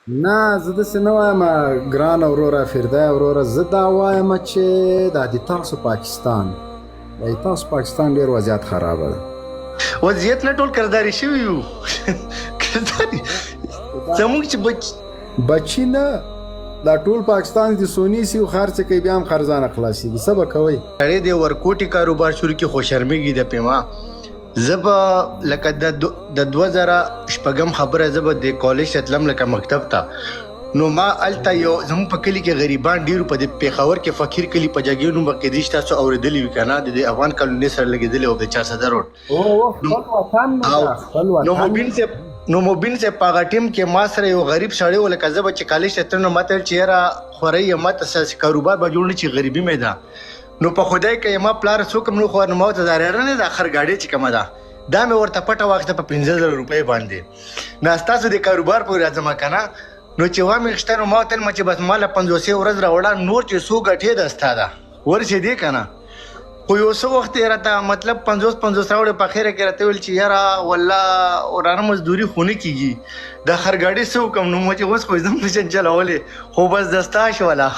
نه زه داسې نه وایم ګرانه وروره فردویه وروره، زه دا وایم چې دا د تاسو پاکستان ډېر وضعیت خرابه ده. وضعیت نه ټول کرداري شوي یو کرداري زموږ چې بچي نه، دا ټول پاکستان د سونی سی او خرڅ کوي بیا هم خرزانه خلاصېږي. څه به کوئ؟ سړی د ورکوټي کاروبار شروع کړي خو شرمېږي د پیما. زه به لکه د 2006 خبره زه به د کالج ته تلم لکه مکتب ته، نو ما هلته یو زموږ په کلي کې غریبان ډېرو په د پېښور کې فقیر کلي په جګړې نوم به کېدای شي تاسو اورېدلي وي که نه، د افغان کالونۍ سره لګېدلې وه د 400 روډ. نو مبین صاحب په هغه ټیم کې ما سره یو غریب سړی و، لکه زه به چې کالج ته تلم نو ما ته ویل چې یاره خورئ یم ماته ستاسې کاروبار به جوړ نه چې غریبي مې ده. نو په خدای که ما پلار څوک هم نه خو نو ما ورته دا ریاره نه ده اخر ګاډۍ چې کومه ده دا مې ورته پټه واخیسته په 15,000 روپۍ باندې. نه ستاسو د کاروبار پورې راځم که نه، نو چې وامې اخیسته نو ما ورته ویل چې بس ما له 500 ورځ راوړه، نور چې څو ګټې ده ستا ده ورسېدې که نه. خو یو څه وخت یې راته مطلب 50 راوړې په خیره کې راته ویل چې یاره والله ورانه مزدوري خو نه کېږي، دا خرګاډي څه وکړم. نو ما چې اوس خو زم نشم چلولی خو بس د ستا شوله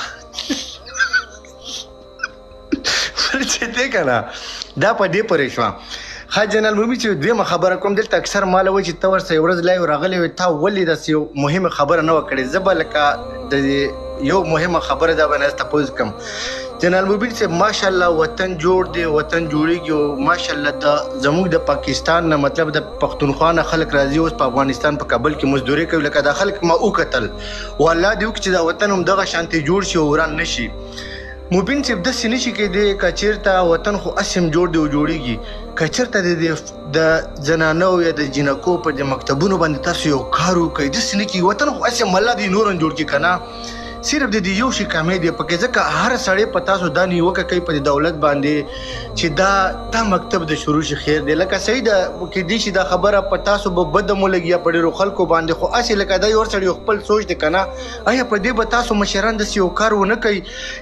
ورسېدې که نه. دا په دې پورې شوه. ښه جنرال مومي چې دویمه خبره کوم دلته اکثر ماله وایي چې ته ورسره یو ورځ لایو راغلی وې تا ولې داسې یو مهمه خبره نه وه کړې. زه به لکه د یو مهمه خبره دا به نه تپوس کوم. جنرال موبین صاحب ماشاءالله وطن جوړ دی، وطن جوړیږي او ماشاءالله د زموږ د پاکستان نه مطلب د پښتونخوا نه خلک راځي اوس په افغانستان په کابل کې مزدوري کوي. لکه دا خلک ما وکتل والله دې وکړي چې دا وطن هم دغه شانتې جوړ شي او وران نه شي. مبین صاحب داسې نه شي کېدی که چېرته وطن خو هسې هم جوړ دی او جوړیږي، که چېرته د زنانو یا د جینکو په د مکتبونو باندې تاسو یو کار وکړئ داسې نه کېږي. وطن خو هسې هم الله دې نور هم جوړ کړي که نه، صرف د دې یو شي کمی دی پکې، ځکه هر سړی په تاسو دا نیوکه کوي په دولت باندې چې دا مکتب د شروع شي خیر دی. لکه صحیح ده کېدای شي دا خبره په تاسو به بده مو لګي یا په ډېرو خلکو باندې، خو هسې لکه دا یو سړی خپل سوچ دی که نه، آیا په دې به تاسو مشران داسې یو کار ونه کوي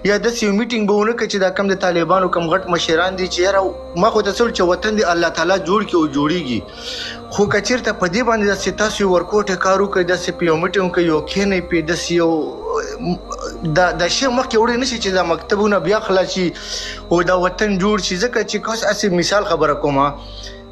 یا داسې یو میټینګ به ونه کوي چې دا کم د طالبانو کم غټ مشران دي چې یاره ما خو ته څه چې وطن دی الله تعالی جوړ کړي او جوړیږي. خو که چېرته په دې باندې داسې تاسو یو ورکوټه کار وکړئ، داسې په یو میټینګ کې یو کښېنئ پې داسې یو دا شی مخکې وړی نه شي چې دا مکتبونه بیا خلاص شي او دا وطن جوړ شي. ځکه چې اوس هسې مثال خبره کوم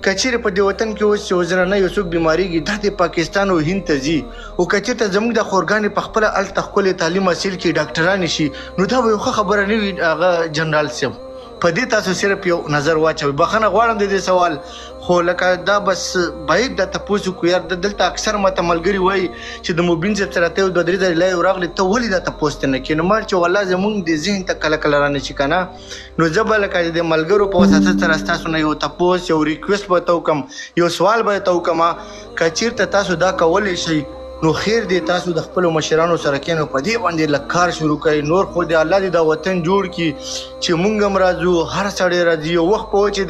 که چېرې په دې وطن کې اوس یو زنانه یو څوک بیمارېږي دا د پاکستان او هند ته ځي، او که چېرته زموږ د خورګانې په خپله هلته ښکلی تعلیم حاصل کړي ډاکټرانې شي نو دا به یو ښه خبره نه وي. هغه جنرال صاحب په دې تاسو صرف یو نظر واچوئ. بخښنه غواړم د دې سوال، خو لکه دا بس باید دا تپوس وکړو. یار دلته اکثر ماته ملګري وایي چې د مبین صاحب سره ته یو 2-3 ځلې لایو راغلی ته ولې دا تپوس ته نه کړې. نو ما چې والله زموږ د ذهن ته کله کله رانه شي که نه، نو زه به لکه د ملګرو په واسطه سره ستاسو نه یو تپوس یو ریکویسټ به ته وکړم، یو سوال به ته وکړم که چېرته تاسو دا کولی شئ نو خیر دی تاسو د خپلو مشرانو سره کښېنئ په دې باندې لږ کار شروع کړئ. نور خو د الله دې دا وطن جوړ کړي چې موږ هم راځو، هر سړی راځي. یو وخت په و چې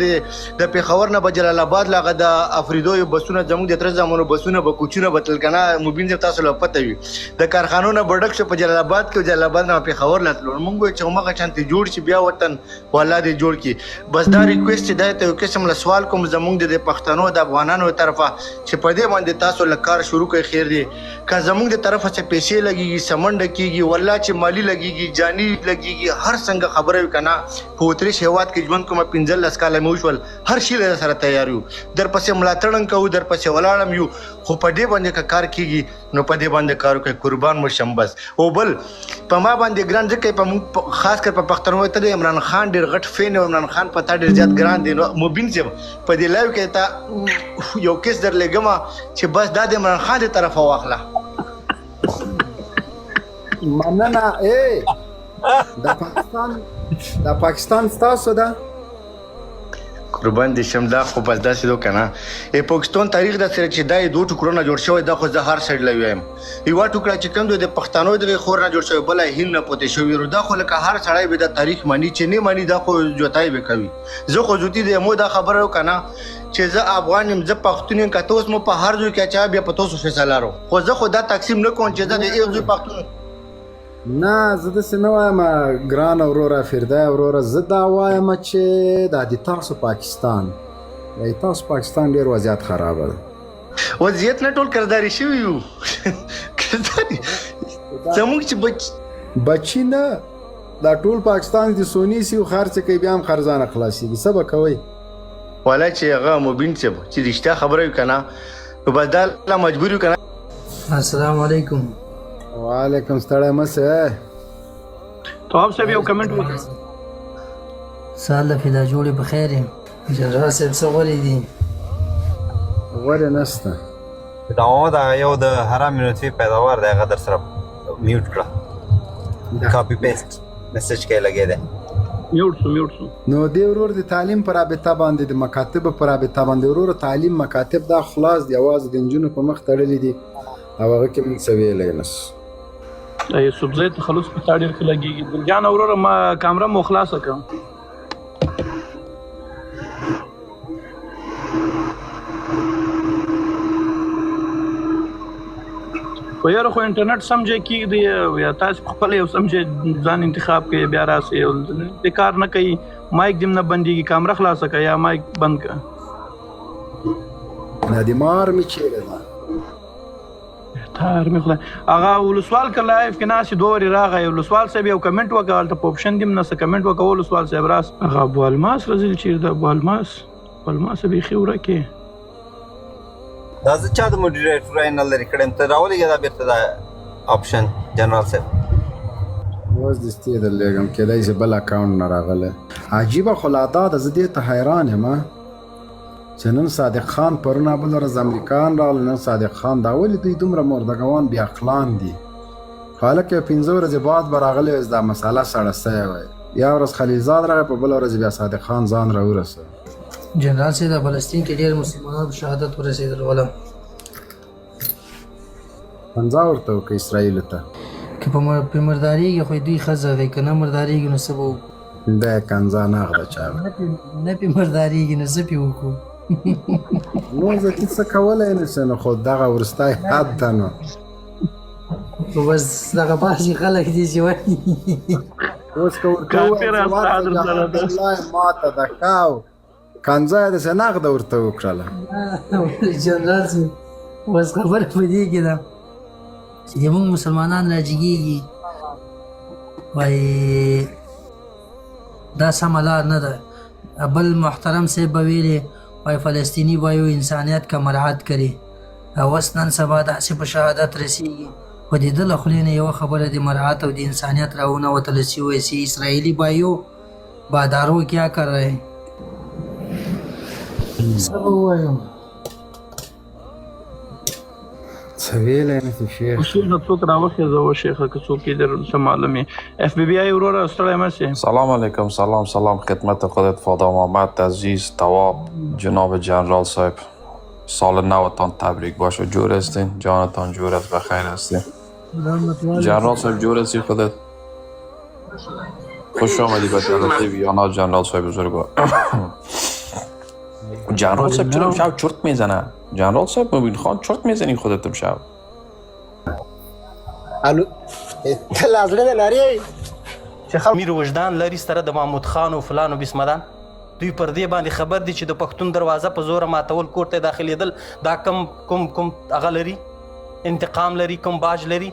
د پېښور نه به جلال آباد له هغه د افریدو یو بسونه زموږ د تره زامنو بسونه به کوچونه به تلل که نه، مبین صاحب تاسو له پته وي د کارخانو نه به ډک شو په جلال آباد کې، جلال آباد نه پېښور له تلو. موږ وایو چې همغه شانتې جوړ شي بیا وطن والله دې جوړ کړي. بس دا ریکویسټ چې دی ته یو قسم له سوال کوم زموږ د پښتنو د افغانانو طرفه چې په دې باندې تاسو له کار شروع کړئ خیر دی. که زموږ د طرفه څه پیسې لګېږي سمنډه کېږي والله چې مالي لګېږي جاني لګېږي هر څنګه خبره وي که نه، په اتریش هېواد کې ژوند کومه 15 کاله مې وشول هر شي له سره تیار یو، درپسې ملاتړ هم کوو درپسې ولاړ هم یو. خو په دې باندې که کار کېږي نو په دې باندې کار وکړئ، قربان مو شم. بس او بل په ما باندې ګران ځکه په موږ خاص کر په پښتنو ته د عمران خان ډېر غټ فین او عمران خان په تا ډېر زیات ګران دی. نو مبین صاحب په دې لایو کې تا یو کیس درلېږم چې بس دا د عمران خان د طرفه واخله. مننه. دا پاکستان ستاسو ده؟ قربان دې شم دا خو بس داسې دو که نه. پاکستان تاریخ دا سره چې دا یې 2 ټوکرو نه جوړ شوی دا خو زه هر سړي له وایم. یوه ټوکړه چې کوم د پښتنو د خور نه جوړ شوی بله هند نه پوتې شوي دا خو لکه هر سړی به دا تاریخ مانی چې نه مانی دا خو جوتای به کوي. زه خو جوتي د مو دا خبره وکړه نه چې زه افغان یم زه پښتون یم که ته اوس مو په هر ځای کې اچوه بیا په تاسو فیصله رو، خو زه خو دا تقسیم نه کوم چې زه د یو ځای پښتون. نه زه داسې نه وایم ګرانه وروره فردویه وروره، زه دا وایم چې دا د تاسو پاکستان ډېر وضعیت خرابه ده. وضعیت نه ټول کرداري شوي یو زموږ چې بچی نه دا ټول پاکستان دي سونی سی او خرڅ کوي بیا هم خرزانه خلاصيږي څه به کوئ والا چې هغه مبین صاحب چې رښتیا خبره وي که نه نو بس دا الله مجبور وي که نه. السلام علیکم. وعلیکم ستړی مه سې تواب صاحب یو کمنټ وکړه. سال فدا جوړې په خیر یم. جنرال صاحب څه غورې دي؟ غورې نسته. دا یو د حرام نطفې پیداوار دی هغه در سره میوټ کړه کاپی پیسټ میسج کې لګی دی میوټ شو نو دی ورور د تعلیم پر رابطه باندې د مکاتب پر رابطه باندې ورور تعلیم مکاتب دا خلاص دی اواز د انجونو په مخ تړلې دي او هغه کې موږ څه ویلی نس یوسف زی تخلص په تا ډېر ښه لګېږي ګلجان وروره ما کامره مو خلاصه کړم. خو یاره خو انټرنیټ سم ځای کېږدي یا تاسې خپله یو سم ځای ځان انتخاب کوئ بیا راسئ دې کار نه کوي مایک دې نه بندېږي کامره خلاصه کړه یا مایک بند کړه. دا د مار مې چیرې ده تار مې خدای هغه ولسوال که لایف کې ناست دوه ورې راغی ولسوال صاحب یو کمنټ وکړه هلته په اپشن دې هم نسته کمنټ وکړه ولسوال صاحب راست هغه ابوالماس رزیل چیرې ده ابوالماس بیخي ورکې دا زه چا د موډریټر نه لرې کړی یم ته راولېږه دا بېرته دا آپشن جنرال صاحب اوس دستې درلېږم کېدای شي بل اکاونټ نه راغلی عجیبه خو لا دا ده زه دې ته حیران یم چې نن صادق خان پرونه بله ورځ امریکایان راغله نن صادق خان دا ولې دوی دومره مردګوان بې عقلان دي خو هلکه یو 15 ورځې بعد به راغلی اوس دا مسله سړه سوې وی یا ورځ خلیلزاد راغی په بله ورځ بیا صادق خان ځان راورسوه. جنرال صاحب د فلسطین کې ډېر مسلمانانو په شهادت ورسېدل ولا 50 ورته وکړه اسرائیلو ته که په مردارېږي خو دوی ښځه دی که نه مردارېږي نو څه به وکړو دا یې کنځا نه اخده چا نه پې مردارېږي نو څه پې وکړو نو زه کې څه کولی نه شي نو خو دغه وروستی حد ده نو خو بس دغه بعضې خلک دي چې وایي اوس که ورته ووایي ماته د ښه کنځا یې داسې نغده ورته وکړله جنرال صاحب اوس خبره په دې کې ده چې زموږ مسلمانان راجګېږي وایي دا سمه لار نه ده بل محترم صاحب به ویلې وایي فلسطیني وایو انسانیت کا مراعات کړي او اوس نن سبا داسې په شهادت رسېږي خو د ده له خولې نه یوه خبره د مراعات او د انسانیت راونوتله چې وایي چې اسرائیلي بایو بادارو کیا کر رہے څه به ووایم څه ویلی نه شي شیخ شیخه څوک راوخېږه شیخه که څوک یې در څه معلوم یې اف بی بی آی وروره ستړی مه سې. سلام علیکم سلام خدمت خودت فادا محمد عزیز تواب جناب جنرال صاحب سال نوتان تبریک باشه جور هستین جانتان جور است بخیر هستین جنرال صاحب جور هستی خودت خوش آمدی به جلسه ویانا جنرال صاحب بزرگوار جنرال صاحب چرا امشب چرت میزنه جنرال صاحب مبین خان چرت میزنی خودت امشب الو لازړه نه لري چې امیر وجدان لري سره د محمود خان او فلان او بسمدان دوی پر دې باندې خبر دي چې د پښتون دروازه په زور ماتول کور ته داخليدل دا کم هغه لري انتقام لري کوم باج لري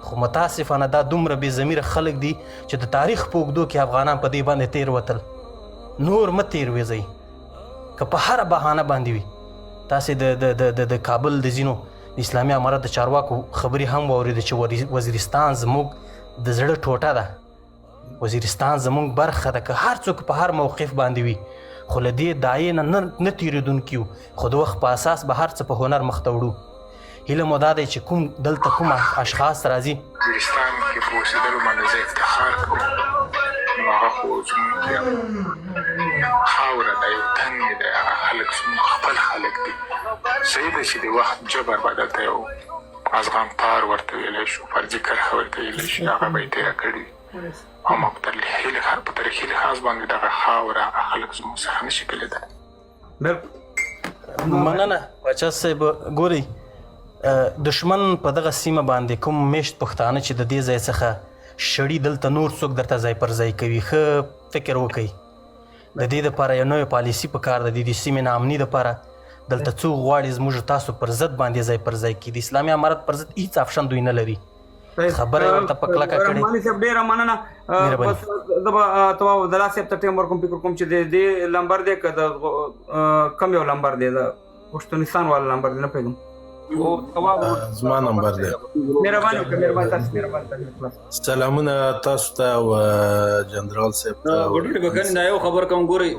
خو متاسفانه دا دومره بې ضمیره خلک دي چې د تاریخ په اوږدو کې افغانان په دې باندې تیر وتل نور مه تیر وځئ که په هره بهانه باندې وي تاسې د کابل د ځینو اسلامي امارت د چارواکو خبرې هم واورېده چې وزیرستان زموږ د زړه ټوټه ده وزیرستان زموږ برخه ده که هر څوک په هر موقف باندې وي خو له دې دایې نه تېرېدونکي یو خو د وخت په اساس به هر څه په هنر مخته وړو هیله مو دا دی چې دلته کوم اشخاص راځي وزیرستان کې په اوسېدلو باندې زه افتخار کوم نو هغه خو زموږ خاوره ده یو تن مې دی هغه خلک زموږ خپل خلک دي صحیح ده چې د وخت جبر به دلته یو ازغام تار ورته ویلی شو فرضي کرښه ورته ویلی شي هغه به یې تېره کړې او موږ په تاریخي لحاظ باندې دغه خاوره هغه خلک زموږ څخه نه شي کېدلی مننه پاچا صاحب ګورئ دشمن په دغه سیمه باندې کوم میشت پښتانه چې د دې ځای څخه شړي دلته نور څوک درته ځای پر ځای کوي ښه فکر وکئ د دې دپاره یو نوې پالیسي پکار ده د دې سیمې ناامني دپاره دلته څوک غواړي زموږ تاسو پر ضد باندې ځای پر ځای کړي. د اسلامي امارت پر ضد هیڅ آپشن دوی نه لري. خبره یې ورته په کلکه کړې. رحماني صاحب ډېره مننه. بس زه به تواو عبدالله صاحب ته ټیم ورکوم، فکر کوم چې د دې لمبر دی که د کم یو لمبر دی، د پښتونستان والا لمبر دی، نه پوهېږم. زما نمبر دی. مهرباني وکړه، مهرباني تاسو سلامونه تاسو ته او جنرال صاحب ته. ګډوډي بکنه دا یو خبر کوم ګوري،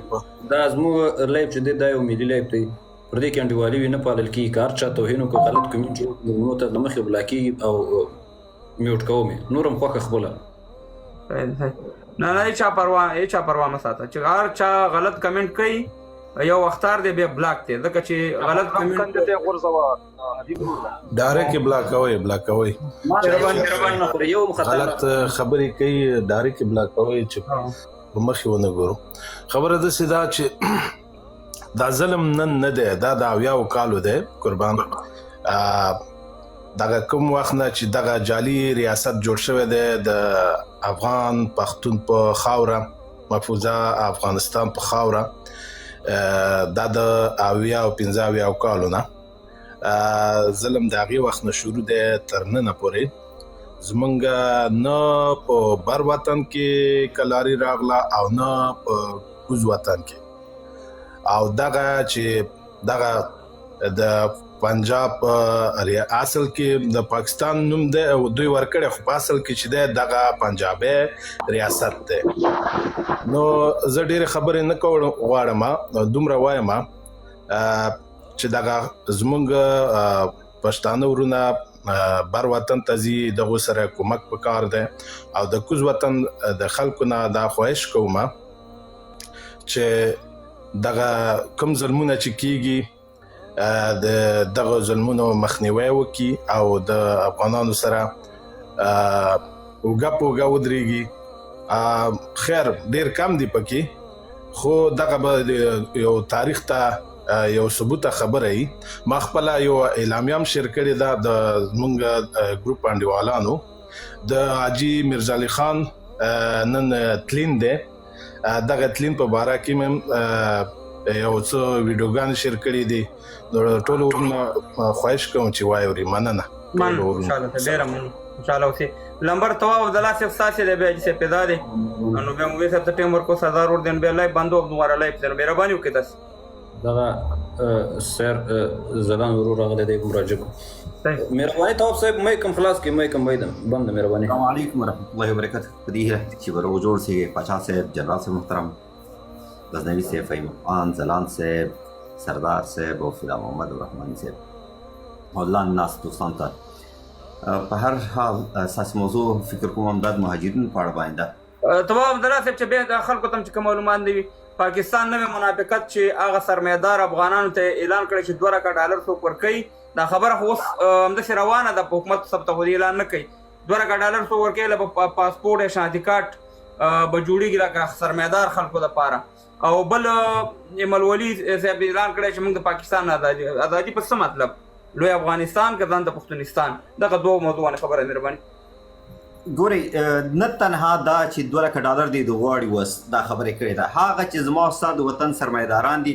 دا زموږ لایف چې دی دا یو ملي لایف دی، پر دې کې انډیوالي وي نه پالل کېږي. کار چا توهین وکړو، غلط کمنټ وکړو، نو ته د مخې بلاک کېږي او میوټ کوم نورم خوښه خپله. نه هیچا پروا مه ساته چې هر چا غلط کمنټ کوي یو وختار دی بیا بلاک دی، ځکه چې غلط کمنټ ډایرکټ بلاک کوي غلط خبرې کوي، ډایرکټ بلاک کوي چې په مخې ونه ګورو. خبره داسې ده چې دا ظلم نن نه دی، دا د 70 کالو دی قربان. دغه کوم وخت نه چې دغه جعلي ریاست جوړ شوی دی د افغان پښتون په خاوره، محفوظه افغانستان په خاوره، دا د 70 او 50 کالو نه ظلم د هغې وخت نه شروع دی تر ننه پورې. زمونږ نه په بر وطن کې کلاري راغله او نه په کوز وطن کې. او دغه چې دغه د پنجاب اصل کې د پاکستان نوم دی او دوی ورکړی، خو په اصل کې چې دی دغه پنجابي ریاست دی. نو زه ډېرې خبرې نه غواړم، دومره وایم چې دغه زمونږ پښتانه ورونه بر وطن ته ځي، دغو سره کومک پکار دی. او د کوز وطن د خلکو نه دا خواهش کوم چې دغه کوم ظلمونه چې کیږي د دغه ظلمونو مخنیوي وکړي او د افغانانو سره اوږه په اوږه ودرېږي. خیر ډېر کم دی پکې، خو دغه به یو تاریخ ته یو ثبوته خبره وي. ما خپله یو اعلامیه هم شیر کړې ده د زمونږ ګروپ انډیوالانو. د حاجي میرزا علي خان نن تلین دی، دغه تلین په باره کې مې یو څه ویډیوګانې شیر کړي دي. ټولو ورونه خواهش کوم چې واوري. مننه ډېره مننه. انشاءالله اوسې لمبر تواو عبدالله صاحب ستاسې دی، بیا چې پیدا دی نو بیا موږ صاحب ته ټیم ورکو، سردار ور دی بیا لایف بندو دوباره لایف دی. مهرباني وکړئ تاسو دغه سر زلان ورو راغلی دی مراجع کو. مهرباني تواب صاحب مې کوم خلاص کې مې کوم وایدم بند. مهرباني. السلام علیکم ورحمۃ اللہ وبرکاتہ. په دې هیله چې به روغ جوړ سي پاچا صاحب، جنرال صاحب محترم، غزنوي صاحب، فهیم خان، زلان صاحب، سردار صاحب او فدا محمد رحماني صاحب او لاندې ناست دوستان ته. په هر حال اساسي موضوع فکر کوم هم د مهاجرینو په اړه باندې ده. تمام عبدالله صاحب چې بیا د خلکو ته چې کوم معلومات دی، پاکستان نوې منافقت چې هغه سرمایه‌دار افغانانو ته اعلان کړی چې $2 څوک ورکوي، دا خبره خو اوس همداسې روانه ده. په حکومت سب ته خو اعلان نه کوي. $2 څوک ورکوي له پاسپورټ یا شناختی کارت به جوړېږي لکه سرمایه‌دار خلکو دپاره. او بل ملولي صاحب اعلان کړی چې موږ د پاکستان ازادي په څه مطلب، لوی افغانستان که ځان د پښتونستان، دغه دوه موضوعونه خبره. مهرباني. ګورئ نه تنها دا چې $2 دی د غواړي وس دا خبرې کړې ده، هغه چې زما ستا د وطن سرمایه‌داران دي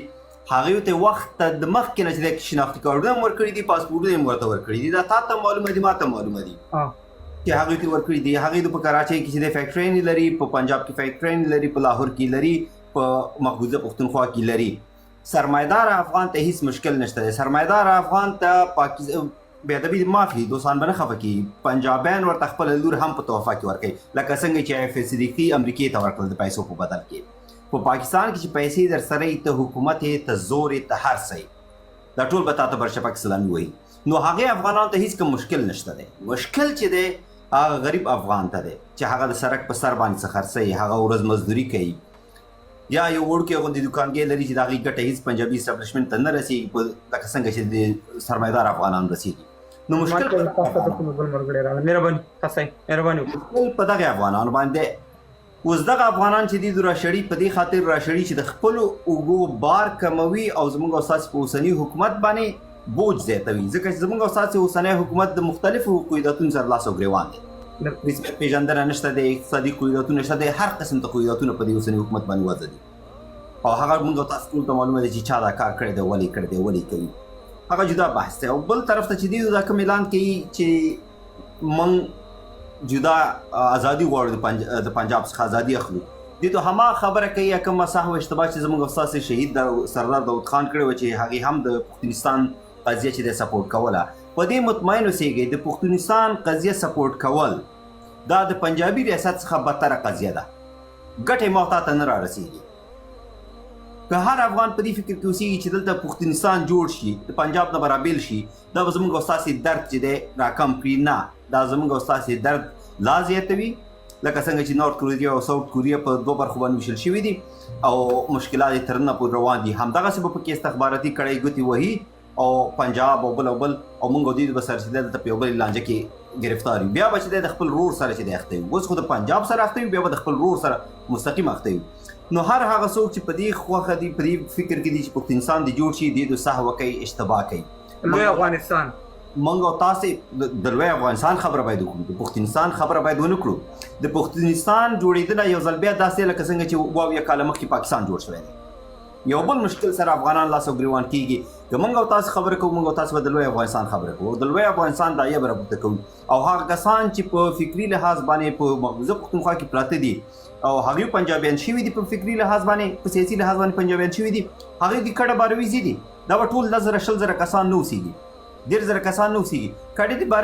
هغوی ته وخت د مخکې نه چې شناختي کارډونه هم ورکړي دي، پاسپورټونه هم ورته ورکړي دي. دا تا ته معلومه دي، ما ته معلومه دي چې هغوی ته ورکړي دي. هغوی په کراچۍ کې چې د فیکټرۍ نه لري، په پنجاب کې فیکټرۍ نه لري، په لاهور کې لري، په مقبوضه پښتونخوا کې لري. سرمایدار افغان ته هیڅ مشکل نشته دی. سرمایدار افغان ته پاکستان بیا د دې معافي دوستان باندې خفه کی پنجابیان ورته خپل لور هم په توفه کې ورکړي، لکه څنګه چې اف صدیقي امریکای ته ورکړل د پیسو په بدل کې. په پاکستان کې چې پیسې در سره ته حکومت ته زور ته هر څه دا ټول به تاسو پر شپږ سلامي وایي. نو هغه افغانانو ته هیڅ کوم مشکل نشته دی. مشکل چې دی هغه غریب افغان ته دی چې هغه د سرک په سر باندې څه خرڅوي، هغه ورځ مزدوري کوي، یا یو وړوکی غوندې دوکانګۍ لري چې د هغې ګټه هېڅ پنجابي اسټابلیشمنټ ته نه رسېږي، لکه څنګه چې د سرمایدار افغانان رسېږي. نو مشکل په دغه افغانانو باندې. اوس دغه افغانان چې دي د راشړي په دې خاطر راشړي چې د خپلو اوږو بار کموي او زموږ او ستاسې په اوسني حکومت باندې بوج زیاتوي، ځکه چې زموږ او ستاسې اوسنی حکومت د مختلفو قیوداتونو سره لاس او ګرېوان دی. رسمیت پېژندنه نشته دی، اقتصادي قیوداتونه نشته دی، هر قسم ته قیوداتونه په دې اوسني حکومت باندې وضع دي. او هغه موږ تاسو ټول ته معلومه ده چې چا دا کار کړی دی ولې کړی دی ولې کوي هغه جدا بحث دی او بل طرف ته چې دی دا کوم اعلان کوي چې موږ جدا ازادي غواړو د پنجاب څخه ازادي اخلو دې ته هما خبره کوي کوم صحو اشتباه چې زموږ استاد شهید سردار داود خان کړی و چې هغه هم د پښتونستان قضیه چې د سپورټ کوله په دې مطمئن اوسئ د پښتونستان قضیه سپورټ کول دا د پنجابي ریاست څخه بدتره قضیه ده ګټې محتاط نه را رسیږي که هر افغان په دې فکر کې اوسېږي چې دلته پښتونستان جوړ شي د پنجاب نه برابر شي دا به زموږ استاد درد چې دی راکم کړي نه دا زموږ استاد درد لا زیاتوي لکه څنګه چې نورت کوریا او ساوث کوریا په دوه برخو باندې ویشل شوي دي او مشکلات یې تر نن پورې روان دي همدغسې به پکې استخباراتي کړۍ ګوتې وهي او پنجاب او بل او موږ دوی به سره چې دلته په یو بل لانجه کې گرفتار بیا به چې د خپل رور سره چې دی اخته وي اوس خو د پنجاب سره اخته وي بیا به د خپل رور سره مستقیم اخته وي نو هر هغه څوک چې په دې خوښه دي په دې فکر کې دي چې پښتونستان دې جوړ شي دې د سهو کوي اشتباه کوي لوی افغانستان موږ او تاسې د لوی افغانستان خبره باید وکړو د پښتونستان خبره باید ونه کړو د پښتونستان جوړېدل یو ځل بیا داسې لکه څنګه چې واویا کاله مخکې پاکستان جوړ شوی دی یو بل مشکل سره افغانان لاس او ګریوان کېږي که موږ او تاسو خبره کوو موږ او تاسو به د لوی افغانستان خبره کوو د لوی افغانستان داعیه به راپورته کوو او هغه کسان چې په فکري لحاظ باندې په مقبوضه پښتونخوا کې پراته دي او هغوی پنجابیان شوي دي په فکري لحاظ باندې په سیاسي لحاظ باندې پنجابیان شوي دي هغوی د کډه بارویزي دي دا به ټول 10,000 20,000 کسان نه اوسېږي 1,500 کسان نه اوسېږي کډې د